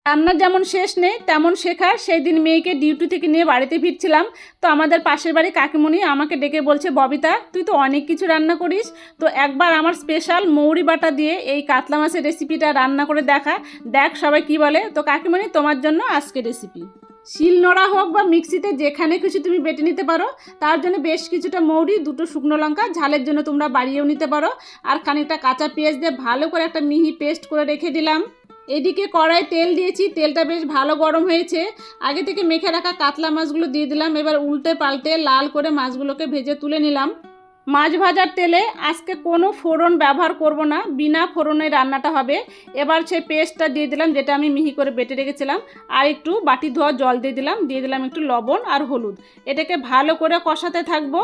রান্নার যেমন শেষ নেই তেমন শেখার। সেই দিন মেয়েকে ডিউটি থেকে নিয়ে বাড়িতে ফিরছিলাম, তো আমাদের পাশের বাড়ি কাকিমণি আমাকে ডেকে বলছে, ববিতা তুই তো অনেক কিছু রান্না করিস, তো একবার আমার স্পেশাল মৌরি বাটা দিয়ে এই কাতলা মাছের রেসিপিটা রান্না করে দেখা, দেখ সবাই কি বলে। তো কাকিমণি তোমার জন্য আজকে রেসিপি। শিল নোড়া হোক বা মিক্সিতে যেখানে কিছু তুমি বেটে নিতে পারো। তার জন্য বেশ কিছুটা মৌরি, দুটো শুকনো লঙ্কা, ঝালের জন্য তোমরা বাড়িয়েও নিতে পারো, আর খানিকটা কাঁচা পেঁয়াজ দিয়ে ভালো করে একটা মিহি পেস্ট করে রেখে দিলাম। এদিকে কড়াই তেল দিয়েছি, তেলটা বেশ ভালো গরম হয়েছে। আগে থেকে মেখে রাখা কাতলা মাছগুলো দিয়ে দিলাম। এবার উল্টে পাল্টে লাল করে মাছগুলোকে ভেজে তুলে নিলাম। মাছ ভাজার তেলে আজকে কোনো ফোড়ন ব্যবহার করব না, বিনা ফোড়নে রান্নাটা হবে। এবার সেই পেস্টটা দিয়ে দিলাম যেটা আমি মিহি করে বেটে রেখেছিলাম, আর একটু বাটি ধোয়া জল দিয়ে দিলাম একটু লবণ আর হলুদ। এটাকে ভালো করে কষাতে থাকবো।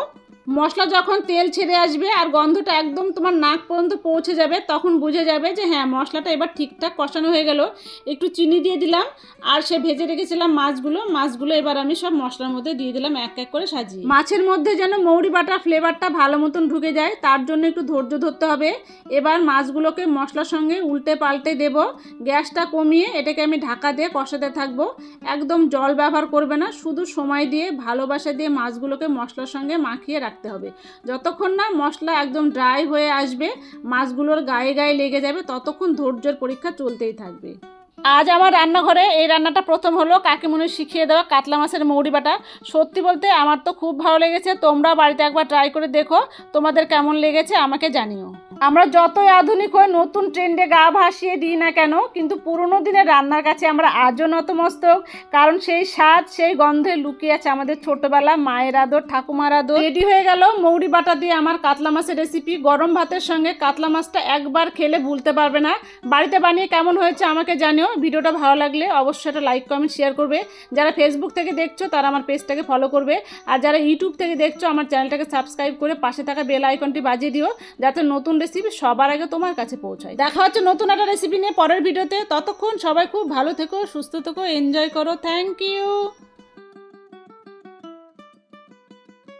মশলা যখন তেল ছেড়ে আসবে আর গন্ধটা একদম তোমার নাক পর্যন্ত পৌঁছে যাবে, তখন বুঝে যাবে যে হ্যাঁ মশলাটা এবার ঠিকঠাক কষানো হয়ে গেল। একটু চিনি দিয়ে দিলাম, আর সে ভেজে রেখেছিলাম মাছগুলো এবার আমি সব মশলার মধ্যে দিয়ে দিলাম এক এক করে সাজিয়ে। মাছের মধ্যে যেন মৌরি বাটার ফ্লেভারটা ভালো মতন ঢুকে যায়, তার জন্য একটু ধৈর্য ধরতে হবে। এবার মাছগুলোকে মশলার সঙ্গে উল্টে পাল্টে দেব। গ্যাসটা কমিয়ে এটাকে আমি ঢাকা দিয়ে কষাতে থাকবো। একদম জল ব্যবহার করবে না, শুধু সময় দিয়ে ভালোবাসা দিয়ে মাছগুলোকে মশলার সঙ্গে মাখিয়ে রাখতে হবে। যতক্ষণ না মশলা একদম ড্রাই হয়ে আসবে, মাছগুলোর গায়ে গায়ে লেগে যাবে, ততক্ষণ ধৈর্যের পরীক্ষা চলতেই থাকবে। আজ আমার রান্নাঘরে এই রান্নাটা প্রথম হলো, কাকিমুনি শিখিয়ে দেওয়া কাতলা মাছের মৌরি বাটা। সত্যি বলতে আমার তো খুব ভালো লেগেছে, তোমরা বাড়িতে একবার ট্রাই করে দেখো, তোমাদের কেমন লেগেছে আমাকে জানিও। আমরা যতই আধুনিক হয়ে নতুন ট্রেন্ডে গা ভাসিয়ে দিই না কেন, কিন্তু পুরোনো দিনের রান্নার কাছে আমরা আজও নতমস্তক, কারণ সেই স্বাদ সেই গন্ধে লুকিয়ে আছে আমাদের ছোটবেলা মায়ের আদর, ঠাকুমার আদর। রেডি হয়ে গেল মৌরি বাটা দিয়ে আমার কাতলা মাছের রেসিপি। গরম ভাতের সঙ্গে কাতলা মাছটা একবার খেলে ভুলতে পারবে না। বাড়িতে বানিয়ে কেমন হয়েছে আমাকে জানিও। ভিডিওটা ভালো লাগলে অবশ্যই একটা লাইক কমেন্ট শেয়ার করবে। যারা ফেসবুক থেকে দেখছো তারা আমার পেজটাকে ফলো করবে, আর যারা ইউটিউব থেকে দেখছো আমার চ্যানেলটাকে সাবস্ক্রাইব করে পাশে থাকা বেল আইকনটি বাজিয়ে দিও, যাতে নতুন রেসিপি সবার আগে তোমার কাছে পৌঁছায়। দেখা হচ্ছে নতুন একটা রেসিপি নিয়ে পরের ভিডিওতে। ততক্ষণ সবাই খুব ভালো থেকো, সুস্থ থেকো, এনজয় করো। Thank you.